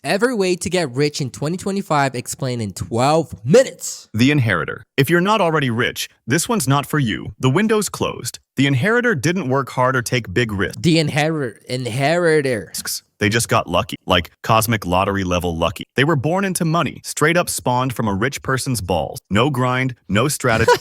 Every way to get rich in 2025 explained in 12 minutes. The Inheritor. If you're not already rich, this one's not for you. The window's closed. The Inheritor didn't work hard or take big risks. The inheritor. They just got lucky, like cosmic lottery level lucky. They were born into money, straight up spawned from a rich person's balls. No grind, no strategy.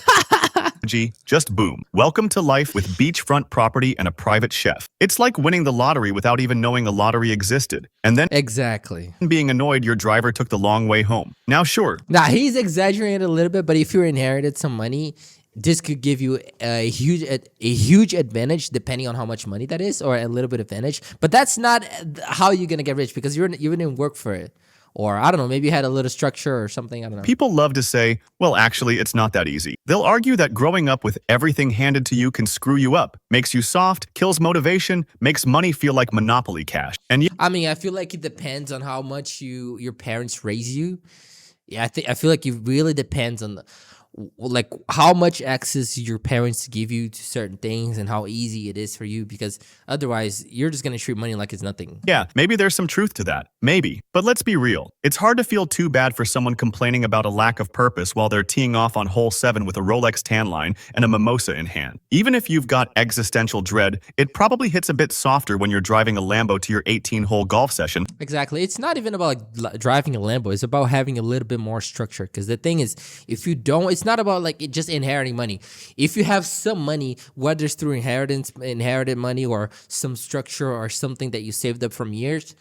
Just boom. Welcome to life with beachfront property and a private chef. It's like winning the lottery without even knowing a lottery existed. And then Exactly. being annoyed your driver took the long way home. Now sure. Now, he's exaggerating a little bit, but if you inherited some money, this could give you a huge advantage depending on how much money that is, or a little bit advantage. But that's not how you're going to get rich, because you didn't work for it. Or, I don't know, maybe you had a little structure or something, I don't know. People love to say, well, actually, it's not that easy. They'll argue that growing up with everything handed to you can screw you up, makes you soft, kills motivation, makes money feel like Monopoly cash. And I mean, I feel like it depends on how much your parents raise you. Yeah, I feel like it really depends on like how much access your parents give you to certain things and how easy it is for you, because otherwise you're just going to treat money like it's nothing. yeah, maybe there's some truth to that. Maybe. But let's be real. It's hard to feel too bad for someone complaining about a lack of purpose while they're teeing off on hole 7 with a Rolex tan line and a mimosa in hand. Even if you've got existential dread, it probably hits a bit softer when you're driving a Lambo to your 18-hole golf session. Exactly. It's not even about driving a Lambo. It's about having a little bit more structure, because the thing is, if you don't, it's not about like just inheriting money. If you have some money, whether it's through inherited money or some structure or something that you saved up from years,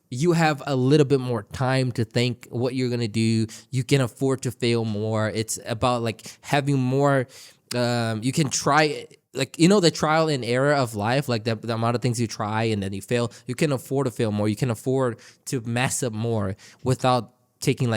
you have a little bit more time to think what you're going to do. You can afford to fail more. It's about like having more, you can try, like, you know, the trial and error of life, like the amount of things you try and then you fail. You can afford to fail more. You can afford to mess up more without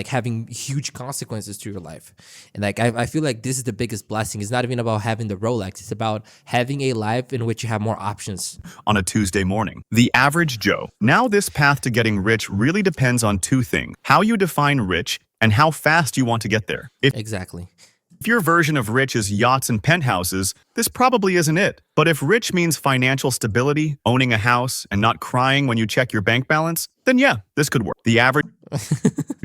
having huge consequences to your life. And like I feel like this is the biggest blessing. It's not even about having the Rolex. It's about having a life in which you have more options. On a Tuesday morning, the average Joe. Now this path to getting rich really depends on two things: how you define rich and how fast you want to get there. Exactly. If your version of rich is yachts and penthouses, this probably isn't it. But if rich means financial stability, owning a house, and not crying when you check your bank balance, then yeah, this could work. The average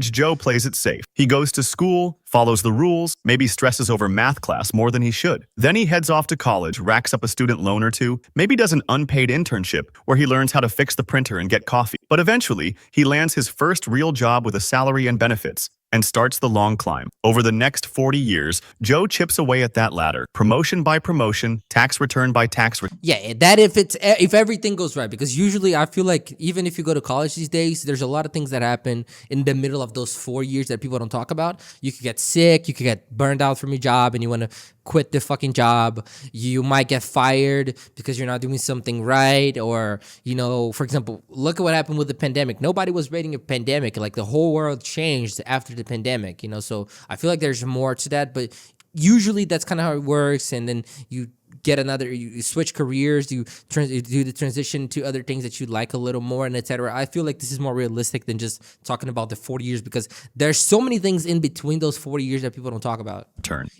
Joe plays it safe. He goes to school, follows the rules, maybe stresses over math class more than he should. Then he heads off to college, racks up a student loan or two, maybe does an unpaid internship where he learns how to fix the printer and get coffee. But eventually, he lands his first real job with a salary and benefits, and starts the long climb. Over the next 40 years, Joe chips away at that ladder, promotion by promotion, tax return by tax return. Yeah, that if everything goes right, because usually I feel like even if you go to college these days, there's a lot of things that happen in the middle of those 4 years that people don't talk about. You could get sick, you could get burned out from your job and you want to quit the fucking job. You might get fired because you're not doing something right, or, you know, for example, look at what happened with the pandemic. Nobody was rating a pandemic. Like the whole world changed after the pandemic, you know, so I feel like there's more to that, but usually that's kind of how it works. And then you get you switch careers, you do the transition to other things that you like a little more, and etc. I feel like this is more realistic than just talking about the 40 years, because there's so many things in between those 40 years that people don't talk about.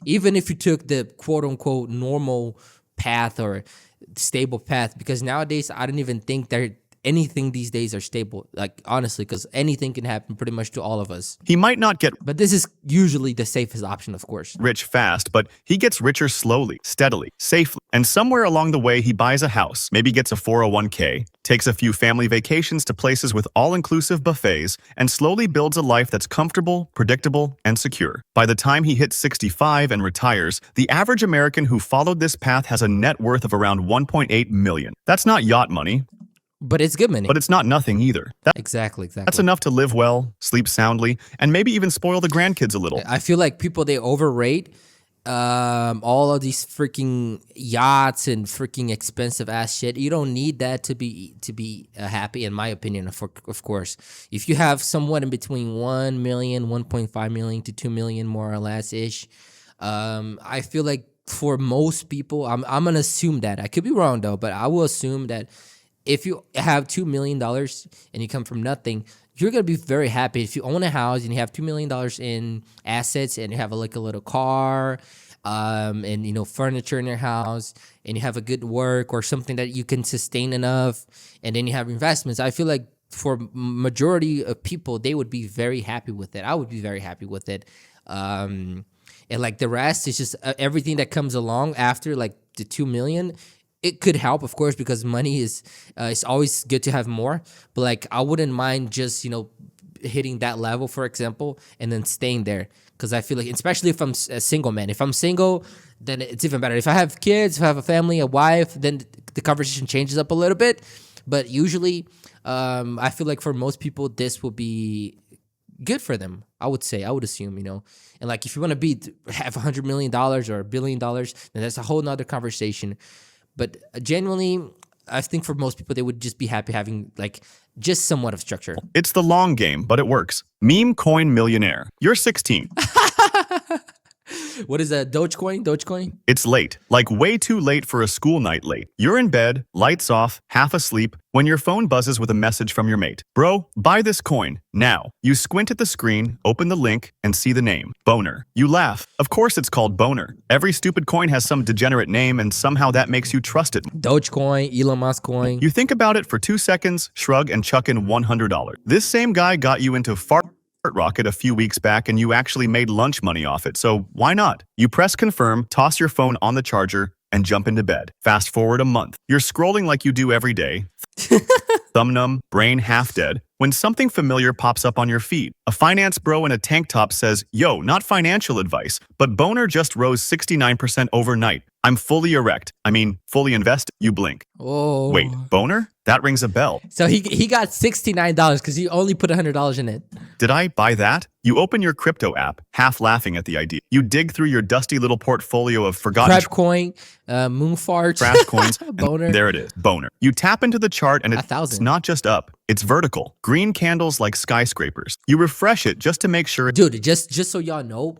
Even if you took the quote unquote normal path or stable path, because nowadays I don't even think anything these days are stable, like honestly, because anything can happen pretty much to all of us. He might not get But this is usually the safest option, of course. rich fast, but he gets richer slowly, steadily, safely. And somewhere along the way, he buys a house, maybe gets a 401k, takes a few family vacations to places with all-inclusive buffets, and slowly builds a life that's comfortable, predictable, and secure. By the time he hits 65 and retires, the average American who followed this path has a net worth of around 1.8 million. That's not yacht money, but it's good money. but it's not nothing either. Exactly. That's enough to live well, sleep soundly, and maybe even spoil the grandkids a little. I feel like people, they overrate all of these freaking yachts and freaking expensive ass shit. You don't need that to be happy, in my opinion. Of course, if you have someone in between 1 million, 1.5 million to 2 million, more or less ish, I feel like for most people, I'm gonna assume that, I could be wrong though, but I will assume that if you have $2 million and you come from nothing, you're going to be very happy. If you own a house and you have $2 million in assets and you have a little car, and, you know, furniture in your house, and you have a good work or something that you can sustain enough, and then you have investments, I feel like for majority of people, they would be very happy with it. I would be very happy with it. And like the rest is just everything that comes along after like the 2 million. It could help, of course, because money is it's always good to have more. But like I wouldn't mind just hitting that level, for example, and then staying there. Because I feel like, especially if I'm a single man, if I'm single, then it's even better. If I have kids, if I have a family, a wife, then the conversation changes up a little bit. But usually, I feel like for most people, this will be good for them. I would assume, and like if you want to have $100 million or $1 billion, then that's a whole nother conversation. But genuinely, I think for most people, they would just be happy having like just somewhat of structure. It's the long game, but it works. Meme coin millionaire. You're 16. What is that? Dogecoin? Dogecoin? It's late, like way too late for a school night late. You're in bed, lights off, half asleep, when your phone buzzes with a message from your mate. Bro, buy this coin, now. You squint at the screen, open the link, and see the name. Boner. You laugh. Of course it's called Boner. Every stupid coin has some degenerate name, and somehow that makes you trust it. Dogecoin, Elon Musk coin. You think about it for 2 seconds, shrug, and chuck in $100. This same guy got you into fart rocket a few weeks back and you actually made lunch money off it, so why not? You press confirm, toss your phone on the charger, and jump into bed. Fast forward a month. You're scrolling like you do every day, thumb numb, brain half dead, when something familiar pops up on your feed. A finance bro in a tank top says, yo, not financial advice, but Boner just rose 69% overnight. I'm fully erect. I mean, fully invested. You blink. Oh. Wait, Boner? That rings a bell. So he got $69 because he only put $100 in it. Did I buy that? You open your crypto app, half laughing at the idea. You dig through your dusty little portfolio of forgotten Prep coin, moon farts, trash coins. Boner. There it is, Boner. You tap into the chart and it's 1,000. not just up, it's vertical. Green candles like skyscrapers. You refresh it just to make sure Dude, just so y'all know,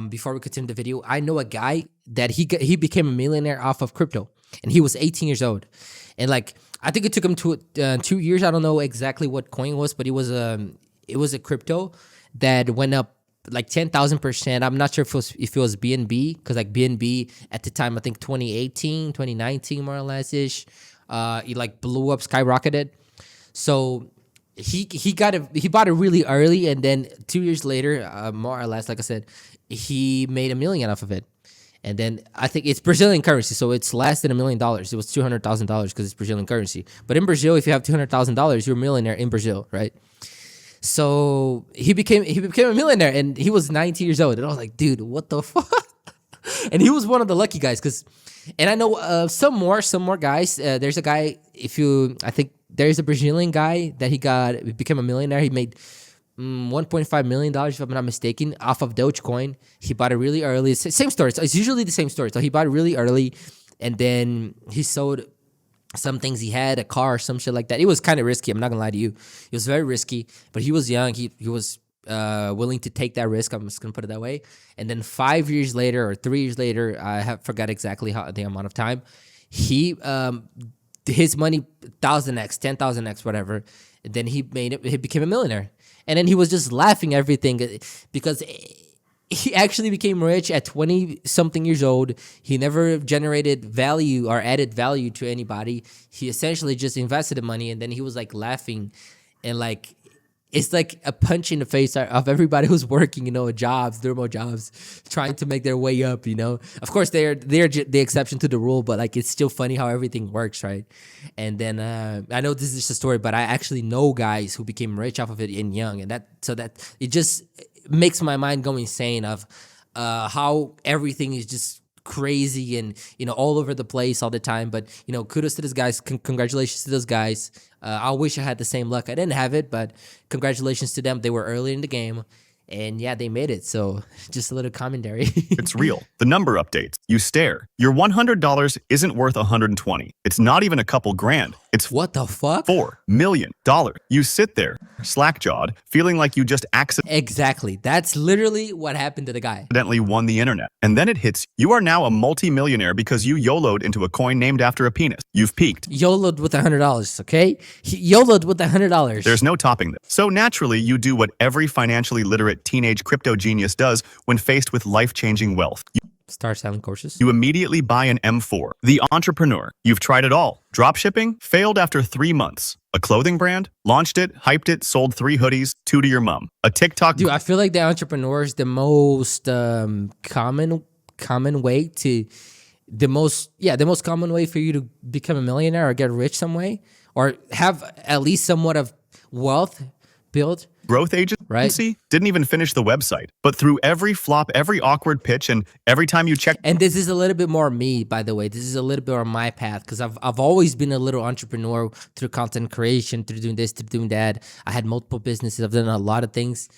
before we continue the video, I know a guy that he became a millionaire off of crypto, and he was 18 years old, and like I think it took him 2 years. I don't know exactly what coin it was, but it was a crypto that went up like 10,000%. I'm not sure if it was BNB, because like BNB at the time, I think 2018, 2019 more or less ish, it like blew up, skyrocketed. So he bought it really early, and then 2 years later, more or less, like I said, he made $1 million off of it. And then I think it's Brazilian currency, so it's less than $1 million. It was $200,000 because it's Brazilian currency. But in Brazil, if you have $200,000, you're a millionaire in Brazil, right? So he became a millionaire, and he was 19 years old. And I was like, dude, what the fuck? And he was one of the lucky guys, and I know some more guys. There's a guy, I think there's a Brazilian guy that he became a millionaire. He made $1.5 million, if I'm not mistaken, off of Dogecoin. He bought it really early. Same story. So it's usually the same story. So he bought it really early, and then he sold some things he had, a car or some shit like that. It was kind of risky. I'm not gonna lie to you. It was very risky, but he was young. He was willing to take that risk. I'm just gonna put it that way. And then 5 years later or 3 years later, I forgot exactly the amount of time, he his money 1,000x, 10,000x, whatever. And then he became a millionaire. And then he was just laughing everything because he actually became rich at 20 something years old. He never generated value or added value to anybody. He essentially just invested the money, and then he was like laughing, and like it's like a punch in the face of everybody who's working, jobs, normal jobs, trying to make their way up, Of course, they're the exception to the rule, but like it's still funny how everything works, right? And then I know this is just a story, but I actually know guys who became rich off of it in young, and that it just makes my mind go insane of how everything is just crazy and all over the place all the time. But kudos to those guys. Congratulations to those guys. I wish I had the same luck. I didn't have it, but congratulations to them. They were early in the game, and yeah, they made it. So just a little commentary. It's real. The number updates. You stare. Your $100 isn't worth $120. It's not even a couple grand. It's what the fuck? $4 million. You sit there, slack-jawed, feeling like you just Exactly. That's literally what happened to the guy. Accidentally won the internet. And then it hits, you are now a multi-millionaire because you YOLO'd into a coin named after a penis. You've peaked. YOLO'd with $100, okay? YOLO'd with $100. There's no topping this. So naturally, you do what every financially literate teenage crypto genius does when faced with life-changing wealth. Start selling courses. You immediately buy an M4. The entrepreneur. You've tried it all. Dropshipping failed after 3 months. A clothing brand? Launched it, hyped it, sold 3 hoodies, 2 to your mom. A TikTok Dude, I feel like the entrepreneur is the most common way to the most common way for you to become a millionaire or get rich some way or have at least somewhat of wealth built. growth agency didn't even finish the website. But through every flop, every awkward pitch, and every time you check. And this is a little bit more me, by the way. This is a little bit more my path because I've always been a little entrepreneur through content creation, through doing this, through doing that. I had multiple businesses. I've done a lot of things.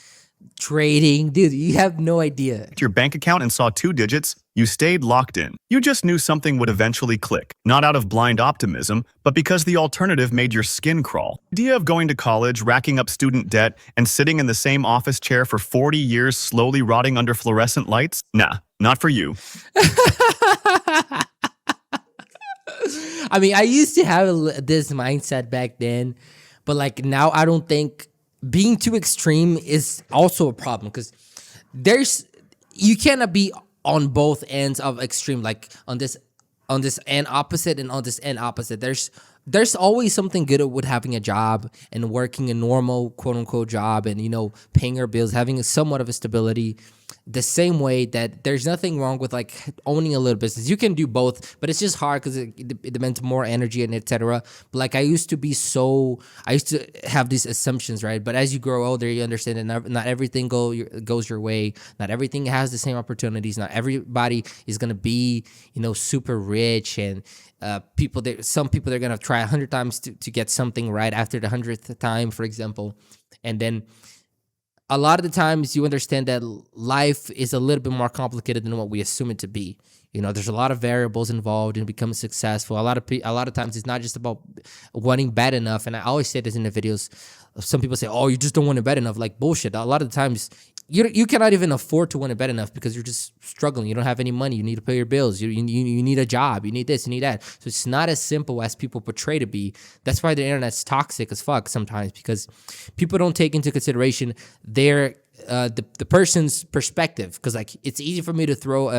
Trading, dude, you have no idea. Your bank account and saw 2 digits, you stayed locked in. You just knew something would eventually click, not out of blind optimism, but because the alternative made your skin crawl. The idea of going to college, racking up student debt, and sitting in the same office chair for 40 years slowly rotting under fluorescent lights? Nah, not for you. I mean, I used to have this mindset back then, but like now I don't think being too extreme is also a problem because you cannot be on both ends of extreme, like on this end opposite and on this end opposite. There's always something good with having a job and working a normal quote unquote job and paying your bills, having somewhat of a stability. The same way that there's nothing wrong with like owning a little business. You can do both, but it's just hard because it demands more energy and etc. But like I used to have these assumptions, right? But as you grow older, you understand that not everything goes your way. Not everything has the same opportunities. Not everybody is gonna be super rich and some people they're gonna try 100 times to get something right after the 100th time, for example, and then. A lot of the times you understand that life is a little bit more complicated than what we assume it to be. There's a lot of variables involved in becoming successful. A lot of times it's not just about wanting bad enough. And I always say this in the videos. Some people say, "Oh, you just don't want it bad enough." Like bullshit. A lot of the times you cannot even afford to want it bad enough because you're just struggling. You don't have any money. You need to pay your bills. You need a job. You need this. You need that. So it's not as simple as people portray to be. That's why the internet's toxic as fuck sometimes because people don't take into consideration their the person's perspective. Because like it's easy for me to throw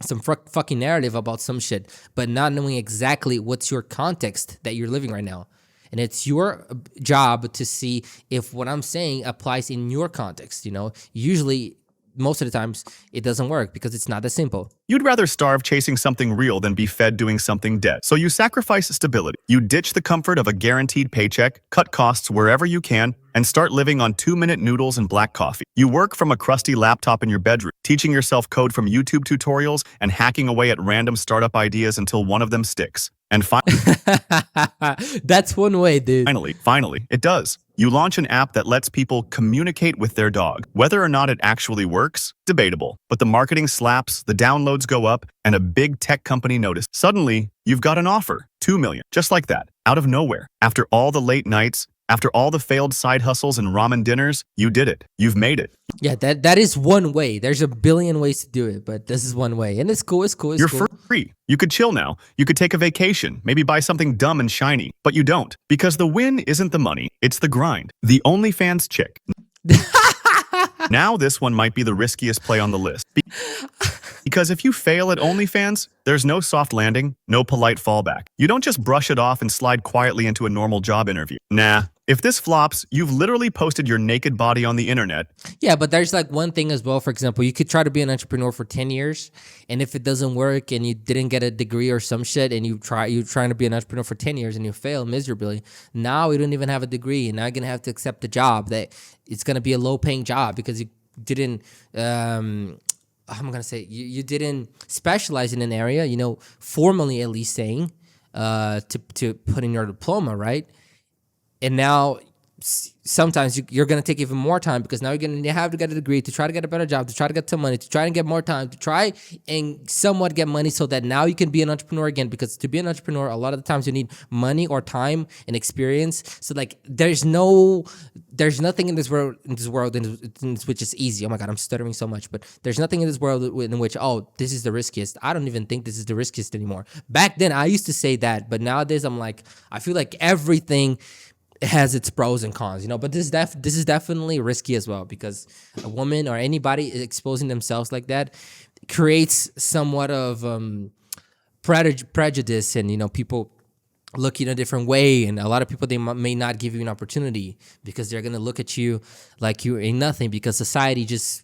some fucking narrative about some shit, but not knowing exactly what's your context that you're living right now. And it's your job to see if what I'm saying applies in your context. Usually, most of the times, it doesn't work because it's not that simple. You'd rather starve chasing something real than be fed doing something dead. So you sacrifice stability. You ditch the comfort of a guaranteed paycheck, cut costs wherever you can, and start living on 2-minute noodles and black coffee. You work from a crusty laptop in your bedroom, teaching yourself code from YouTube tutorials and hacking away at random startup ideas until one of them sticks. And that's one way, dude. Finally, it does. You launch an app that lets people communicate with their dog. Whether or not it actually works, debatable. But the marketing slaps, the downloads go up, and a big tech company notices. Suddenly, you've got an offer. 2 million. Just like that. Out of nowhere. After all the late nights, after all the failed side hustles and ramen dinners, you did it. You've made it. Yeah, that is one way. There's a billion ways to do it, but this is one way. And it's cool. You're free. You could chill now. You could take a vacation, maybe buy something dumb and shiny. But you don't. Because the win isn't the money, it's the grind. The OnlyFans chick. Now this one might be the riskiest play on the list. Because if you fail at OnlyFans, there's no soft landing, no polite fallback. You don't just brush it off and slide quietly into a normal job interview. Nah. If this flops, you've literally posted your naked body on the internet. Yeah, but there's like one thing as well. For example, you could try to be an entrepreneur for 10 years, and if it doesn't work and you didn't get a degree or some shit, and you're trying to be an entrepreneur for 10 years and you fail miserably, now you don't even have a degree, and now you're going to have to accept a job that it's going to be a low-paying job because you didn't... I'm gonna say you didn't specialize in an area, formally at least saying, to put in your diploma, right? And now sometimes you're going to take even more time because now you're going to have to get a degree to try to get a better job, to try to get some money, to try and get more time, to try and somewhat get money so that now you can be an entrepreneur again. Because to be an entrepreneur, a lot of the times you need money or time and experience. So like there's nothing in this world in which is easy. Oh my God, I'm stuttering so much. But there's nothing in this world in which, this is the riskiest. I don't even think this is the riskiest anymore. Back then I used to say that, but nowadays I'm like, I feel like everything has its pros and cons, but this is definitely risky as well because a woman or anybody exposing themselves like that creates somewhat of prejudice and people look in a different way, and a lot of people they may not give you an opportunity because they're gonna look at you like you ain't nothing because society judges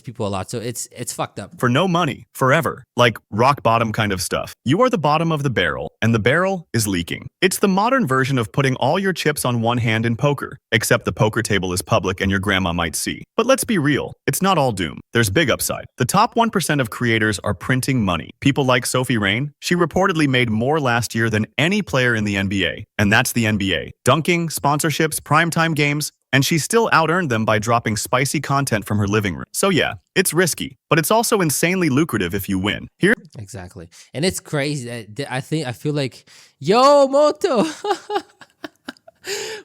people a lot. So it's fucked up. For no money, forever, like rock bottom kind of stuff. You are the bottom of the barrel, and the barrel is leaking. It's the modern version of putting all your chips on one hand in poker, except the poker table is public and your grandma might see. But let's be real, it's not all doom. There's big upside. The top 1% of creators are printing money. People like Sophie Rain, she reportedly made more last year than any player in the NBA. And that's the NBA. Dunking, sponsorships, primetime games, and she still out-earned them by dropping spicy content from her living room. So yeah, it's risky, but it's also insanely lucrative if you win. Here, Exactly. And it's crazy. I feel like, yo, Moto,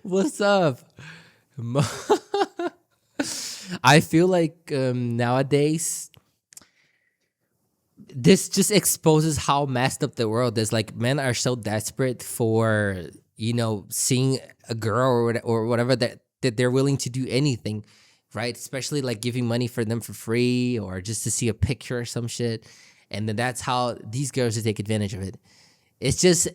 what's up? I feel like nowadays, this just exposes how messed up the world is. Like, men are so desperate for, seeing a girl or whatever that they're willing to do anything, right? Especially like giving money for them for free or just to see a picture or some shit. And then that's how these girls take advantage of it. It just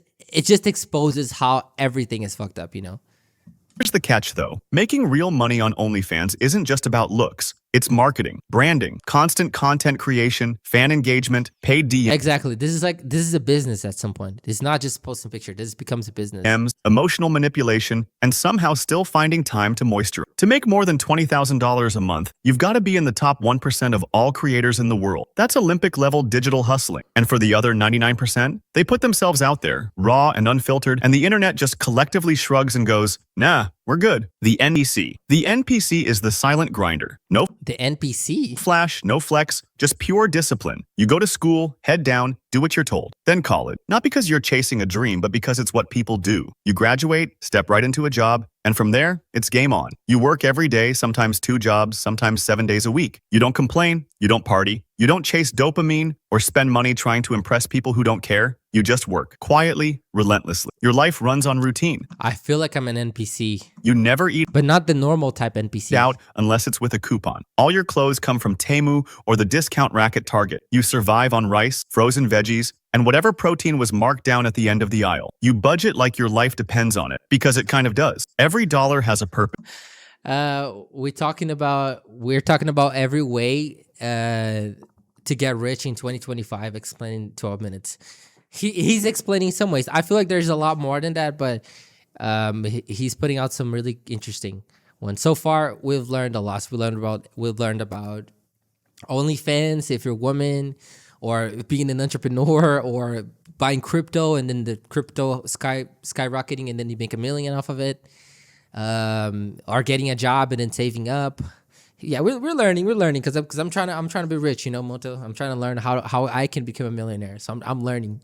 exposes how everything is fucked up, here's the catch though. Making real money on OnlyFans isn't just about looks. It's marketing, branding, constant content creation, fan engagement, paid DMs, Exactly. This is a business at some point. It's not just posting a picture. This becomes a business. emotional manipulation, and somehow still finding time to moisturize. To make more than $20,000 a month, you've got to be in the top 1% of all creators in the world. That's Olympic-level digital hustling. And for the other 99%, they put themselves out there, raw and unfiltered, and the internet just collectively shrugs and goes, nah, we're good. The NPC. The NPC is the silent grinder. No The NPC? flash, no flex, just pure discipline. You go to school, head down, do what you're told, then call it. Not because you're chasing a dream, but because it's what people do. You graduate, step right into a job, and from there, it's game on. You work every day, sometimes 2 jobs, sometimes 7 days a week. You don't complain, you don't party, you don't chase dopamine or spend money trying to impress people who don't care. You just work, quietly, relentlessly. Your life runs on routine. I feel like I'm an NPC, You never eat but not the normal type NPC. out unless it's with a coupon. All your clothes come from Temu or the discount rack at Target. You survive on rice, frozen veggies, and whatever protein was marked down at the end of the aisle. You budget like your life depends on it, because it kind of does. Every dollar has a purpose. We're talking about every way to get rich in 2025. Explaining 12 minutes. He's explaining some ways. I feel like there's a lot more than that, but he's putting out some really interesting ones. So far, we've learned a lot. We've learned about OnlyFans if you're a woman, or being an entrepreneur, or buying crypto and then the crypto skyrocketing and then you make $1 million off of it, or getting a job and then saving up. Yeah, we're learning because I'm trying to be rich, Moto. I'm trying to learn how I can become a millionaire. So I'm learning.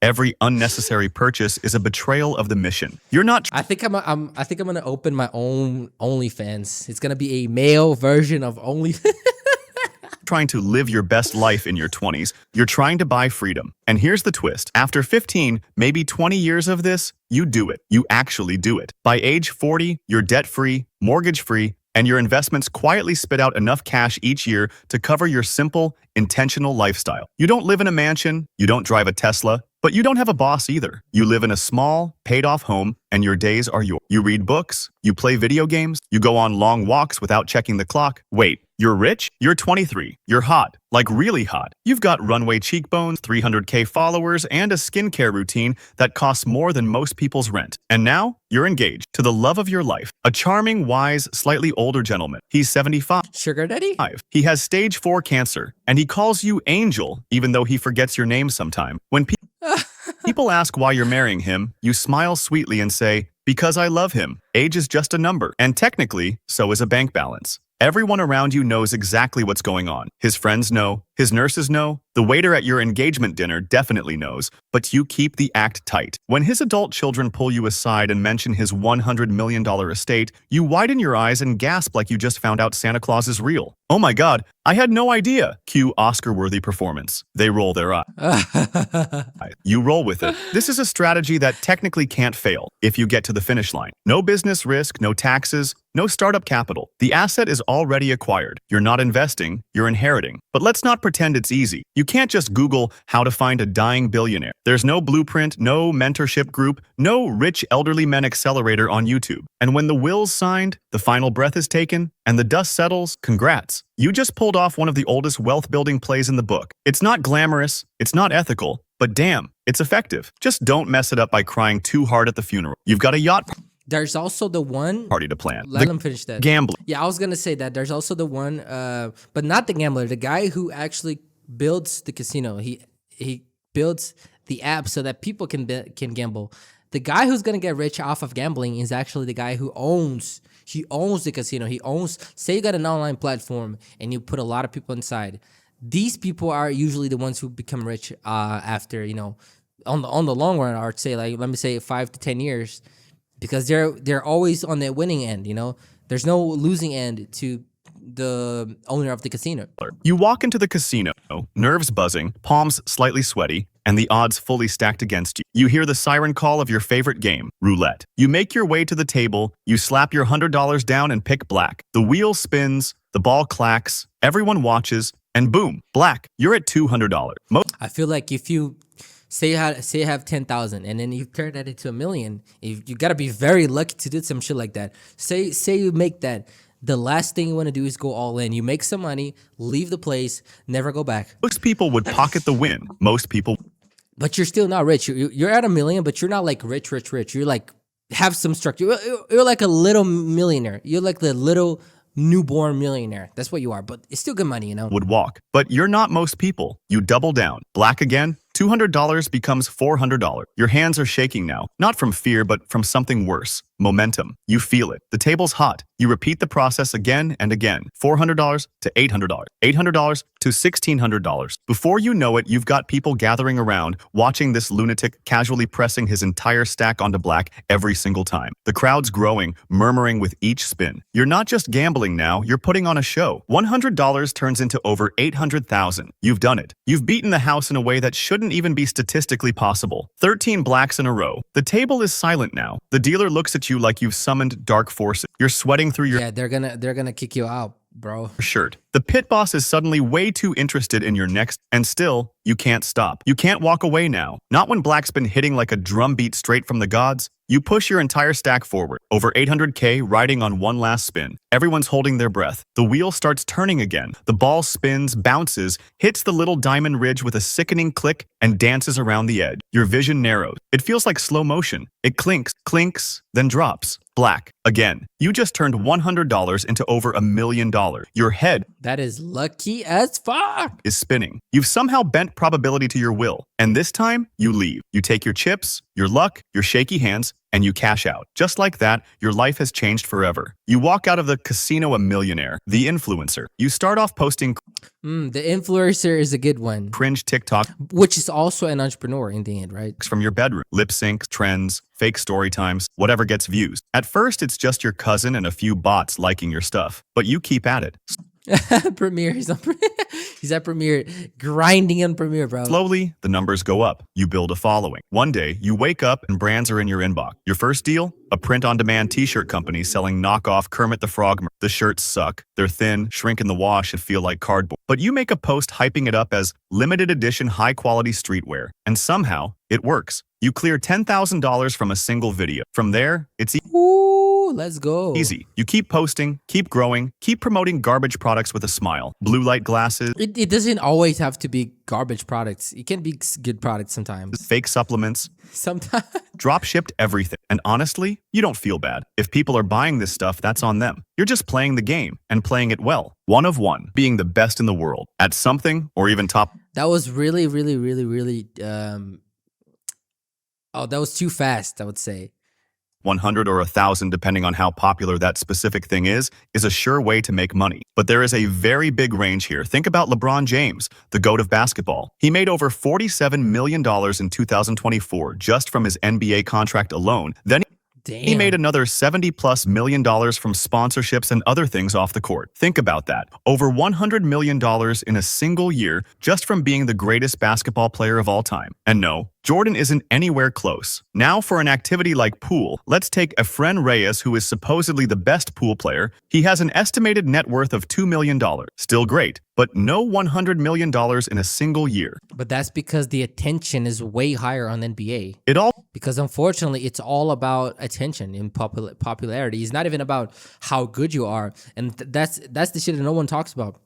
Every unnecessary purchase is a betrayal of the mission. You're not I think I'm gonna open my own OnlyFans. It's gonna be a male version of OnlyFans. trying to live your best life in your 20s. You're trying to buy freedom. And here's the twist. After 15, maybe 20 years of this, you do it. You actually do it. By age 40, you're debt-free, mortgage-free, and your investments quietly spit out enough cash each year to cover your simple, intentional lifestyle. You don't live in a mansion, you don't drive a Tesla, but you don't have a boss either. You live in a small, paid-off home, and your days are yours. You read books, you play video games, you go on long walks without checking the clock. Wait, you're rich? You're 23. You're hot. Like really hot. You've got runway cheekbones, 300K followers, and a skincare routine that costs more than most people's rent. And now, you're engaged to the love of your life. A charming, wise, slightly older gentleman. He's 75. Sugar daddy? He has stage 4 cancer, and he calls you Angel, even though he forgets your name sometime. When people ask why you're marrying him, you smile sweetly and say, because I love him. Age is just a number, and technically, so is a bank balance. Everyone around you knows exactly what's going on. His friends know, his nurses know, the waiter at your engagement dinner definitely knows, but you keep the act tight. When his adult children pull you aside and mention his $100 million estate, you widen your eyes and gasp like you just found out Santa Claus is real. Oh my God, I had no idea. Cue Oscar-worthy performance. They roll their eye. You roll with it. This is a strategy that technically can't fail if you get to the finish line. No business risk, no taxes, no startup capital. The asset is already acquired. You're not investing, you're inheriting. But let's not pretend it's easy. You can't just Google how to find a dying billionaire. There's no blueprint, no mentorship group, no rich elderly men accelerator on YouTube. And when the will's signed, the final breath is taken, and the dust settles, congrats. You just pulled off one of the oldest wealth-building plays in the book. It's not glamorous, it's not ethical, but damn, it's effective. Just don't mess it up by crying too hard at the funeral. You've got a yacht There's also the one party to plan. Let him finish that. Gambling. Yeah, I was gonna say that. There's also the one, but not the gambler. The guy who actually builds the casino. He builds the app so that people can gamble. The guy who's gonna get rich off of gambling is actually the guy who owns. He owns the casino. He owns. Say you got an online platform and you put a lot of people inside. These people are usually the ones who become rich after, on the long run. Or say, like, let me say 5 to 10 years. Because they're always on the winning end, There's no losing end to the owner of the casino. You walk into the casino, nerves buzzing, palms slightly sweaty, and the odds fully stacked against you. You hear the siren call of your favorite game, roulette. You make your way to the table, you slap your $100 down and pick black. The wheel spins, the ball clacks, everyone watches, and boom, black. You're at $200. I feel like if you say you have 10,000 and then you turn that into $1 million, you gotta be very lucky to do some shit like that. Say you make that. The last thing you want to do is go all in. You make some money, leave the place, never go back. Most people would pocket the win. Most people. But you're still not rich. You're at $1 million, but you're not like rich. You're like, have some structure. You're like a little millionaire. You're like the little newborn millionaire. That's what you are. But it's still good money, Would walk. But you're not most people. You double down. Black again. $200 becomes $400. Your hands are shaking now, not from fear, but from something worse. Momentum. You feel it. The table's hot. You repeat the process again and again. $400 to $800. $800 to $1,600. Before you know it, you've got people gathering around, watching this lunatic casually pressing his entire stack onto black every single time. The crowd's growing, murmuring with each spin. You're not just gambling now, you're putting on a show. $100 turns into over $800,000. You've done it. You've beaten the house in a way that shouldn't even be statistically possible. 13 blacks in a row. The table is silent now. The dealer looks at you like you've summoned dark forces. You're sweating through your they're gonna kick you out, bro. Shirt. The pit boss is suddenly way too interested in your next, and still, you can't stop. You can't walk away now. Not when black's been hitting like a drum beat straight from the gods. You push your entire stack forward, over 800K riding on one last spin. Everyone's holding their breath. The wheel starts turning again. The ball spins, bounces, hits the little diamond ridge with a sickening click, and dances around the edge. Your vision narrows. It feels like slow motion. It clinks, then drops. Black. Again. You just turned $100 into over $1 million. Your head that is lucky as fuck is spinning. You've somehow bent probability to your will. And this time, you leave. You take your chips, your luck, your shaky hands, and you cash out. Just like that, your life has changed forever. You walk out of the casino a millionaire, the influencer. You start off posting the influencer is a good one. Cringe TikTok, which is also an entrepreneur in the end, right? From your bedroom. Lip syncs, trends, fake story times, whatever gets views. At first, it's just your cousin and a few bots liking your stuff. But you keep at it. Premiere. He's at Premiere, grinding on Premiere, bro. Slowly, the numbers go up. You build a following. One day, you wake up and brands are in your inbox. Your first deal? A print-on-demand t-shirt company selling knockoff Kermit the Frog. The shirts suck. They're thin, shrink in the wash, and feel like cardboard. But you make a post hyping it up as limited edition high-quality streetwear. And somehow, it works. You clear $10,000 from a single video. From there, it's let's go. Easy. You keep posting, keep growing, keep promoting garbage products with a smile. Blue light glasses. It doesn't always have to be garbage products. It can be good products sometimes. Fake supplements. Sometimes. Drop shipped everything. And honestly, you don't feel bad. If people are buying this stuff, that's on them. You're just playing the game and playing it well. One of one. Being the best in the world. At something or even top. That was really that was too fast, I would say. 100 or 1,000, depending on how popular that specific thing is a sure way to make money. But there is a very big range here. Think about LeBron James, the GOAT of basketball. He made over $47 million in 2024 just from his NBA contract alone. Then He made Damn. another $70+ million from sponsorships and other things off the court. Think about that. Over $100 million in a single year just from being the greatest basketball player of all time. And no, Jordan isn't anywhere close. Now for an activity like pool, let's take Efren Reyes, who is supposedly the best pool player. He has an estimated net worth of $2 million. Still great, but no $100 million in a single year. But that's because the attention is way higher on NBA. It all Because unfortunately, it's all about attention and popularity. It's not even about how good you are, and that's the shit that no one talks about.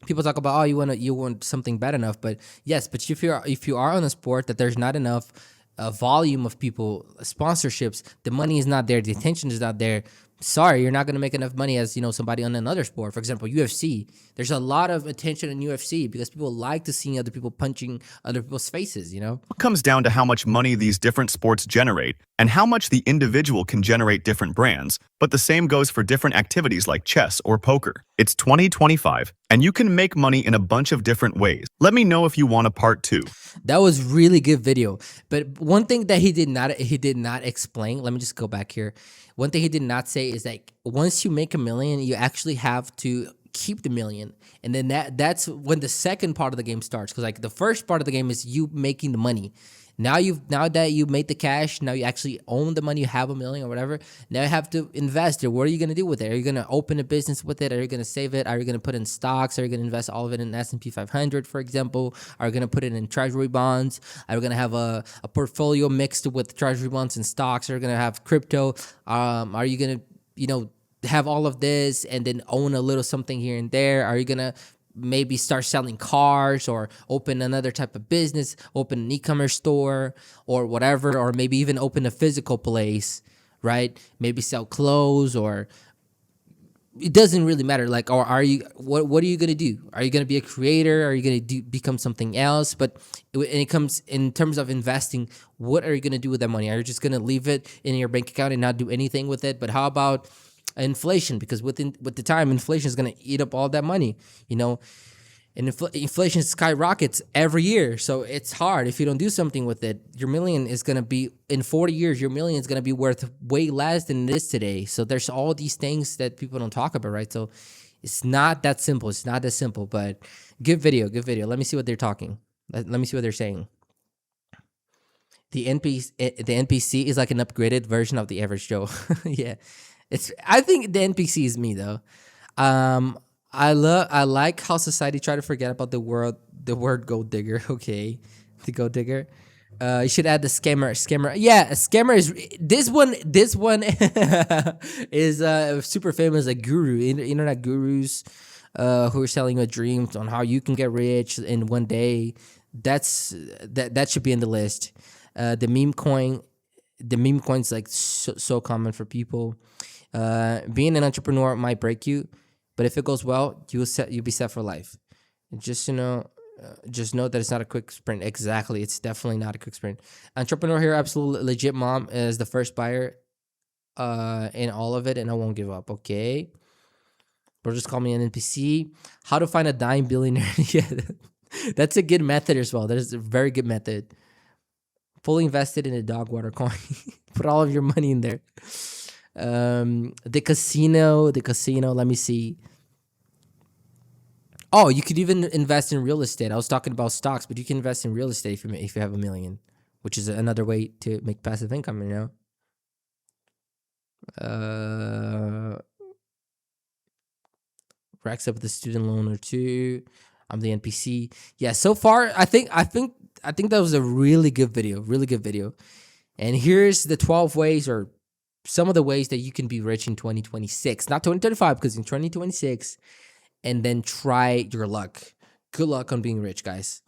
People talk about, oh, you want something bad enough, but yes, but if you are on a sport that there's not enough volume of people, sponsorships, the money is not there, the attention is not there. Sorry, you're not going to make enough money as somebody on another sport. For example, UFC. There's a lot of attention in UFC because people like to see other people punching other people's faces. comes down to how much money these different sports generate and how much the individual can generate different brands, but the same goes for different activities like chess or poker. It's 2025, and you can make money in a bunch of different ways. Let me know if you want a part 2. That was really good video. But one thing that he did not explain, let me just go back here. One thing he did not say is that once you make $1 million, you actually have to keep the $1 million. And then that's when the second part of the game starts. Because like the first part of the game is you making the money. Now that you made the cash, now you actually own the money, you have $1 million or whatever. Now you have to invest it. What are you gonna do with it? Are you gonna open a business with it? Are you gonna save it? Are you gonna put in stocks? Are you gonna invest all of it in S&P 500, for example? Are you gonna put it in treasury bonds? Are you gonna have a portfolio mixed with treasury bonds and stocks? Are you gonna have crypto? Are you gonna have all of this and then own a little something here and there? Are you gonna maybe start selling cars or open another type of business, open an e-commerce store or whatever, or maybe even open a physical place, right? Maybe sell clothes, or it doesn't really matter. Like, or are you, what are you going to do? Are you going to be a creator? Are you going to become something else? But when it comes in terms of investing, what are you going to do with that money? Are you just going to leave it in your bank account and not do anything with it? But how about inflation? Because with the time, inflation is going to eat up all that money, and inflation skyrockets every year. So it's hard if you don't do something with it. Your million is going to be, in 40 years, your million is going to be worth way less than it is today. So there's all these things that people don't talk about, right? So it's not that simple. It's not that simple, but good video. Let me see what they're talking. Let me see what they're saying. The NPC is like an upgraded version of the average Joe. Yeah. I think the NPC is me though. I like how society try to forget about the word gold digger. Okay, the gold digger. You should add the scammer. Yeah, a scammer is this one. This one is super famous. Like internet gurus, who are selling you dreams on how you can get rich in one day. That should be in the list. The meme coin's like so common for people. Being an entrepreneur might break you, but if it goes well, you'll be set for life. Just just know that it's not a quick sprint. Exactly, it's definitely not a quick sprint. Entrepreneur here, absolutely legit. Mom is the first buyer, in all of it, and I won't give up. Okay, bro, just call me an NPC. How to find a dime billionaire? Yeah, that's a good method as well. That is a very good method. Fully invested in a dog water coin. Put all of your money in there. The casino, let me see. Oh, you could even invest in real estate. I was talking about stocks, but you can invest in real estate if you have $1 million, which is another way to make passive income, racks up with the student loan or two. I'm the NPC. Yeah, so far I think that was a really good video. And here's the 12 ways, or some of the ways that you can be rich in 2026, not 2025, because in 2026, and then try your luck. Good luck on being rich, guys.